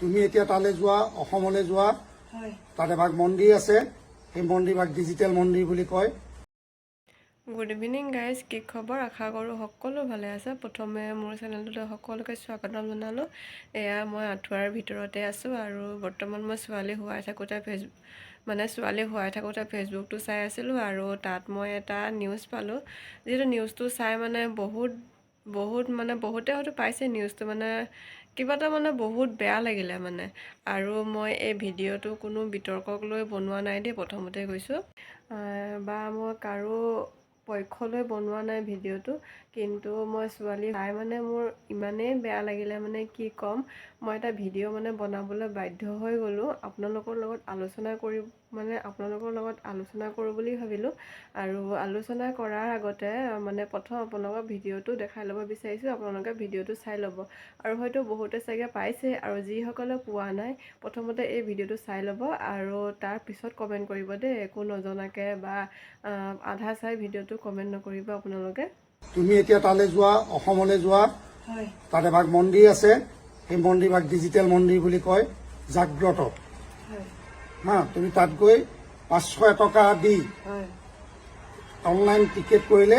তুমি এতিয়া তালৈ যোৱা অসমলৈ যোৱা তাত এভাগ মন্দিৰ আছে সেই মন্দিৰভাগ ডিজিটেল মন্দিৰ বুলি কয়। গুড ইভিনিং গাইজ, কি খবৰ? আশা কৰোঁ সকলো ভালে আছে। প্ৰথমে মোৰ চেনেলটোলৈ সকলোকে স্বাগতম জনালোঁ। এয়া মই আঁঠুৱাৰ ভিতৰতে আছোঁ আৰু বৰ্তমান মই ছোৱালী শুৱাই থাকোঁতে ফেচবুকটো চাই আছিলোঁ আৰু তাত মই এটা নিউজ পালোঁ। যিহেতু নিউজটো চাই মানে বহুতে হয়তো পাইছে নিউজটো, মানে কিবা এটা বহুত বেয়া লাগিলে আৰু মই এই ভিডিঅ'টো কোনো বিতৰ্কক লৈ বনোৱা নাই দেই, প্ৰথমতে কৈছোঁ, বা মই কাৰো পক্ষলৈ বনোৱা নাই ভিডিঅ'টো। কিন্তু মই ছোৱালী চাই মোৰ ইমানেই বেয়া লাগিলে, কি ক'ম। মই এটা ভিডিঅ' বনাবলৈ বাধ্য হৈ গ'লোঁ। আপোনালোকৰ লগত আলোচনা কৰোঁ বুলি ভাবিলোঁ। আৰু আলোচনা কৰাৰ আগতে প্ৰথম আপোনালোকক ভিডিঅ'টো দেখাই ল'ব বিচাৰিছোঁ। আপোনালোকে ভিডিঅ'টো চাই ল'ব আৰু হয়তো বহুতে চাগে পাইছে, আৰু যিসকলে পোৱা নাই প্ৰথমতে এই ভিডিঅ'টো চাই ল'ব আৰু তাৰ পিছত কমেণ্ট কৰিব দেই, একো নজনাকৈ বা আধা চাই ভিডিঅ'টো কমেণ্ট নকৰিব আপোনালোকে। তুমি এতিয়া তালৈ যোৱা অসমলৈ যোৱা তাত এভাগ মন্দিৰ আছে সেই মন্দিৰভাগ ডিজিটেল মন্দিৰ বুলি কয়, জাগ্ৰত। তুমি তাত গৈ 500 টকা দি অনলাইন টিকেট কৰিলে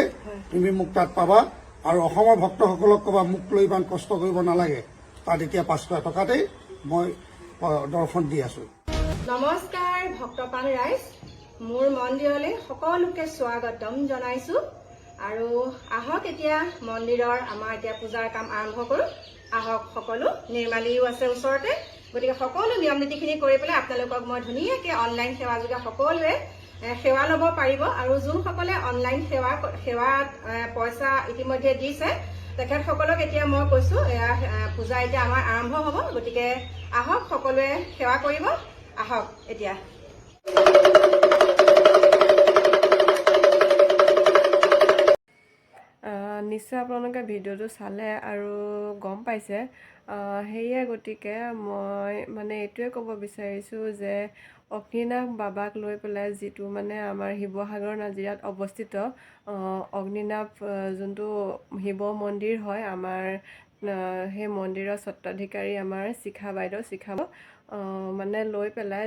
তুমি মোক তাত পাবা। আৰু অসমৰ ভক্তসকলক ক'বা মোক লৈ ইমান কষ্ট কৰিব নালাগে, তাত এতিয়া 500 টকাতেই মই দৰ্শন দি আছোঁ। নমস্কাৰ ভক্তপ্ৰাণ ৰাইজ, মোৰ মন্দিৰলৈ সকলোকে স্বাগতম জনাইছোঁ। আৰু আহক এতিয়া মন্দিৰৰ আমাৰ এতিয়া পূজাৰ কাম আৰম্ভ কৰোঁ। আহক সকলো, নিৰ্মালীও আছে ওচৰতে, গতিকে সকলো নিয়ম নীতিখিনি কৰি পেলাই আপোনালোকক মই ধুনীয়াকৈ অনলাইন সেৱা যোগে সকলোৱে সেৱা ল'ব পাৰিব। আৰু যোনসকলে অনলাইন সেৱাত পইচা ইতিমধ্যে দিছে তেখেতসকলক এতিয়া মই কৈছোঁ, এয়া পূজা এতিয়া আমাৰ আৰম্ভ হ'ব, গতিকে আহক সকলোৱে সেৱা কৰিব। আহক এতিয়া। নিশ্চয় আপোনালোকে ভিডিঅ'টো চালে আৰু গম পাইছে। সেয়ে গতিকে মই এইটোৱে ক'ব বিচাৰিছোঁ যে অগ্নিনাভ বাবাক লৈ পেলাই যিটো আমাৰ শিৱসাগৰ নাজিৰাত অৱস্থিত অগ্নিনাভ যোনটো শিৱ মন্দিৰ হয় আমাৰ, সেই মন্দিৰৰ স্বত্বাধিকাৰী আমাৰ শিখা বাইদেউ লৈ পেলাই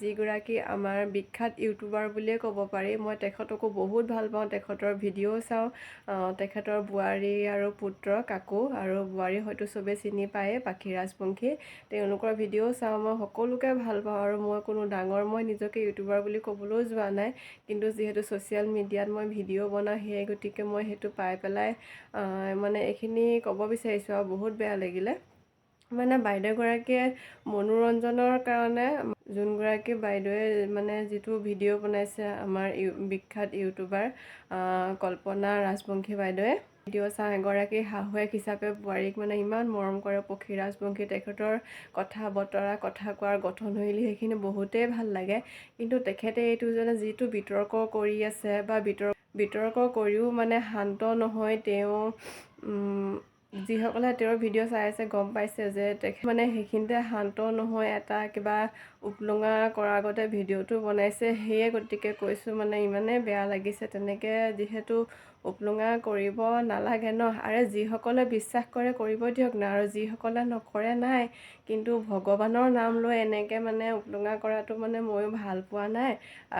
যিগৰাকী আমাৰ বিখ্যাত ইউটিউবাৰ বুলিয়ে ক'ব পাৰি। মই তেখেতকো বহুত ভাল পাওঁ, তেখেতৰ ভিডিঅ' চাওঁ। তেখেতৰ বোৱাৰী আৰু পুত্ৰ কাকু আৰু বোৱাৰী হয়তো চবেই চিনি পায়েই, পাখি ৰাজবংশী, তেওঁলোকৰ ভিডিঅ' চাওঁ। মই সকলোকে ভাল পাওঁ আৰু মই কোনো ডাঙৰ মই নিজকে ইউটিউবাৰ বুলি ক'বলৈও যোৱা নাই, কিন্তু যিহেতু ছ'চিয়েল মিডিয়াত মই ভিডিঅ' বনাওঁ সেই গতিকে মই সেইটো পাই পেলাই এইখিনি ক'ব বিচাৰিছোঁ। আৰু বহুত বেয়া লাগিলে বাইদেউগৰাকীয়ে মনোৰঞ্জনৰ কাৰণে, যোনগৰাকী বাইদেৱে যিটো ভিডিঅ' বনাইছে আমাৰ বিখ্যাত ইউটিউবাৰ কল্পনা ৰাজবংশী বাইদেৱে, ভিডিঅ' চাওঁ। এগৰাকী শাহুৱেক হিচাপে বোৱাৰীক ইমান মৰম কৰে। পখী ৰাজবংশী, তেখেতৰ কথা বতৰা, কথা কোৱাৰ গঠনশৈলী সেইখিনি বহুতেই ভাল লাগে। কিন্তু তেখেতে এইটো যিটো বিতৰ্ক কৰি আছে বা বিতৰ্ক কৰিও শান্ত নহয়। তেওঁ যিসকলে তেওঁৰ ভিডিঅ' চাই আছে গম পাইছে যে তেখেত সেইখিনিতে শান্ত নহয়, এটা কিবা উপলুঙা কৰাৰ আগতে ভিডিঅ'টো বনাইছে। সেয়ে গতিকে কৈছোঁ ইমানেই বেয়া লাগিছে। তেনেকৈ যিহেতু উপলুঙা কৰিব নালাগে ন, আৰু যিসকলে বিশ্বাস কৰে কৰিব দিয়ক না, আৰু যিসকলে নকৰে নাই। কিন্তু ভগৱানৰ নাম লৈ এনেকৈ উপলুঙা কৰাটো ময়ো ভাল পোৱা নাই।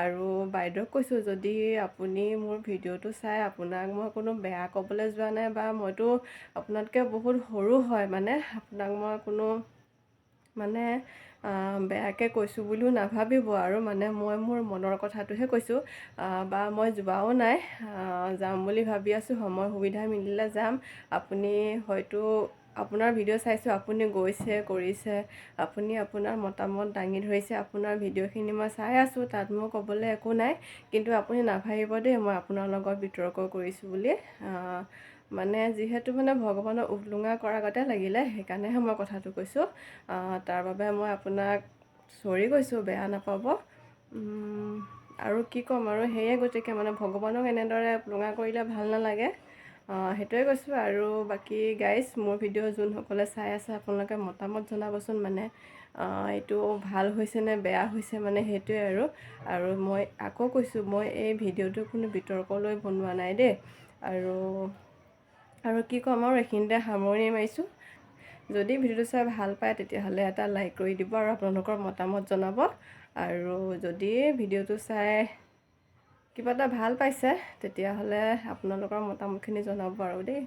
আৰু বাইদেউক কৈছোঁ, যদি আপুনি মোৰ ভিডিঅ'টো চাই, আপোনাক মই কোনো বেয়া ক'বলৈ যোৱা নাই, বা মইতো আপোনাতকৈ বহুত সৰু হয়, আপোনাক মই কোনো বেয়াকৈ কৈছোঁ বুলিও নাভাবিব। আৰু মই মোৰ মনৰ কথাটোহে কৈছোঁ, বা মই যোৱাও নাই, যাম বুলি ভাবি আছোঁ। সময় সুবিধা মিলিলে যাম। আপুনি হয়তো আপোনাৰ ভিডিঅ' চাইছোঁ, আপুনি গৈছে কৰিছে, আপুনি আপোনাৰ মতামত দাঙি ধৰিছে, আপোনাৰ ভিডিঅ'খিনি মই চাই আছোঁ, তাত মোৰ ক'বলৈ একো নাই। কিন্তু আপুনি নাভাবিব দেই মই আপোনাৰ লগত বিতৰ্ক কৰিছোঁ বুলি। যিহেতু ভগৱানৰ উপলুঙা কৰাৰ আগতে লাগিলে, সেইকাৰণেহে মই কথাটো কৈছোঁ। তাৰ বাবে মই আপোনাক চৰি কৈছোঁ, বেয়া নাপাব। আৰু কি ক'ম, আৰু সেয়ে গতিকে ভগৱানক এনেদৰে উপলুঙা কৰিলে ভাল নালাগে, সেইটোৱে কৈছোঁ। আৰু বাকী গাইজ, মোৰ ভিডিঅ' যোনসকলে চাই আছে আপোনালোকে মতামত জনাবচোন, এইটো ভাল হৈছে নে বেয়া হৈছে, সেইটোৱে। আৰু মই আকৌ কৈছোঁ, মই এই ভিডিঅ'টো কোনো বিতৰ্কলৈ বনোৱা নাই দেই। আৰু কি ক'ম, আৰু এইখিনিতে সামৰণি মাৰিছোঁ। যদি ভিডিঅ'টো চাই ভাল পায় তেতিয়াহ'লে এটা লাইক কৰি দিব আৰু আপোনালোকৰ মতামত জনাব। আৰু যদি ভিডিঅ'টো চাই কিবা এটা ভাল পাইছে তেতিয়াহ'লে আপোনালোকৰ মতামতখিনি জনাব আৰু দেই।